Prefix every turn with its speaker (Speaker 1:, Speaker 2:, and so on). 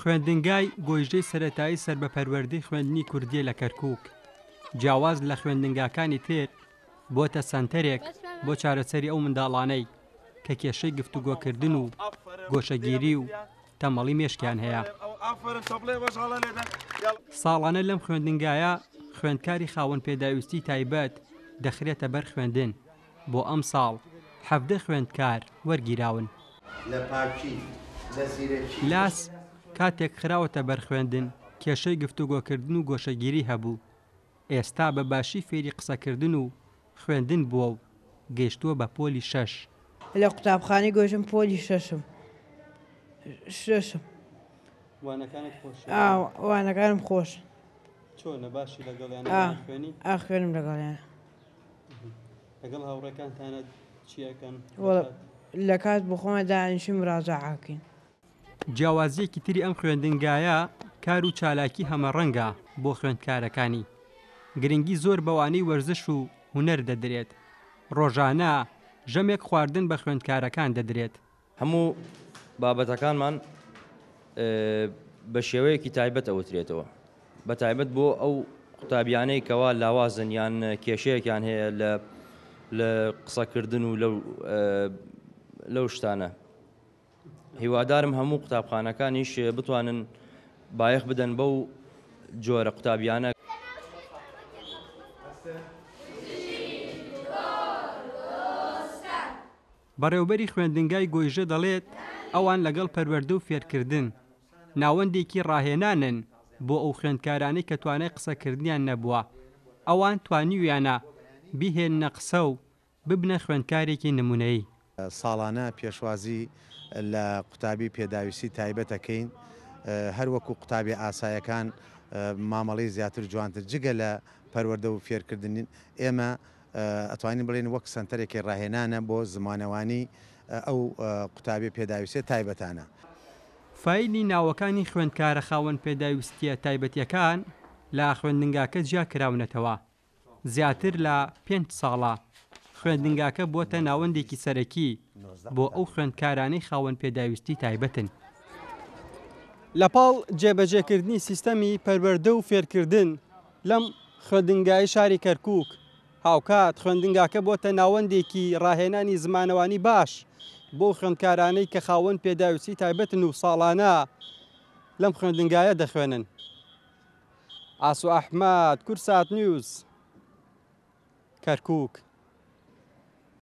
Speaker 1: خوێندنگای گۆیژەی سەرەتایی سەربەپەروەردەی خوێندنی کوردیە لە کەرکووک جیاواز لە خوێندنگاکانی تر بۆتە سەنتەرێک بۆ چارەسەری ئەو منداڵانەی کە کێشەی گفتوگۆکردن و گۆشەگیری و تەمەڵی مێشکیان هەیە. ساڵانە لەم خوێندنگایە خوێندکاری خاوەن پێداویستی تایبەت دەخرێتە بەر خوێندن. بۆ ئەم ساڵ 17 خوێندکار وەرگیراون. لاس کاتێک خراوەتە بەر خوێندن کێشەی گفتوگۆکردن و گۆشەگیری هەبوو. ئێستا بە باشی فێری قسەکردن و خوێندن بووە و گەیشتووە بە پۆلی 6.
Speaker 2: لە قوتابخانەی گۆژم پۆلی 6م. وانەکانم خۆش.
Speaker 1: چۆنە باشی لەگەڵیان خوێنی؟
Speaker 2: خوێنم لەگەڵیان.
Speaker 1: لەگەڵ هاوڕێکانتانە چیەکەن؟
Speaker 2: لە کات بۆ خۆمە دانیشی مراجعاکەین.
Speaker 1: جیاوازیەکی تری ئەم خوێندنگایە کار و چالاکی هەمە ڕەنگە بۆ خوێندکارەکانی. گرنگی زۆر بەوانەی وەرزش و هونەر دەدرێت. ڕۆژانە ژەمێک خواردن بە خوێندکارەکان دەدرێت.
Speaker 3: هەموو بابەتەکانمان بە شێوەیەکی تایبەت ئەوترێتەوە. بە تایبەت بۆ ئەو قوتابیانەی کەوا لاوازن یان کێشەیەکیان هەیە لە قسەکردن و لەو شتانە. هیوادارم هەموو قوتابخانەکانیش بتوانن بایەخ بدەن بەو جۆرە قوتابیانە.
Speaker 1: بەڕێوبەری خوێندنگای گۆیژە دەڵێت ئەوان لەگەڵ پەروەردە و فێرکردن ناوەندێکی ڕاهێنانن بۆ ئەو خوێندکارانەی کە توانای قسەکردنیان نەبووە. ئەوان توانیویانە بیهێنە قسە و ببنە خوێندکارێکی نمونەیی.
Speaker 4: ساڵانە پێشوازی لە قوتابی پێداویستی تایبەتەکەین. هەروەکو قوتابی ئاسایەکان مامەڵەی زیاتر جوانتر جگە لە پەروەردە و فێرکردنین ئێمە ئەتوانین بڵێن وەک سنتەرێکی ڕاهێنانە بۆ زمانەوانی ئەو قوتابی پێداویستە تایبەتانە.
Speaker 1: فایلی ناوەکانی خوێندکارە خاوەن پێداویستیە تایبەتیەکان لە خوێندنگاکە جیا کراونەتەوە. زیاتر لە 5 ساڵە خوێندنگاکە بۆتە ناوەندێکی سەرەکی بۆ ئەو خوێندکارانەی خاوەن پێداویستی تایبەتن. لەپاڵ جێبەجێکردنی سیستەمی پەروەردە و فێرکردن لەم خوێندنگای شاری کەرکووک هاوکات خوێندنگاکە بۆتە ناوەندێکی ڕاهێنانی زمانەوانی باش بۆ خوێندکارانەی کە خاوەن پێداویستی تایبەتن و ساڵانە لەم خوێندنگایە دەخوێنن. ئاسو ئەحمەد، کورسات نیوز، کەرکووک.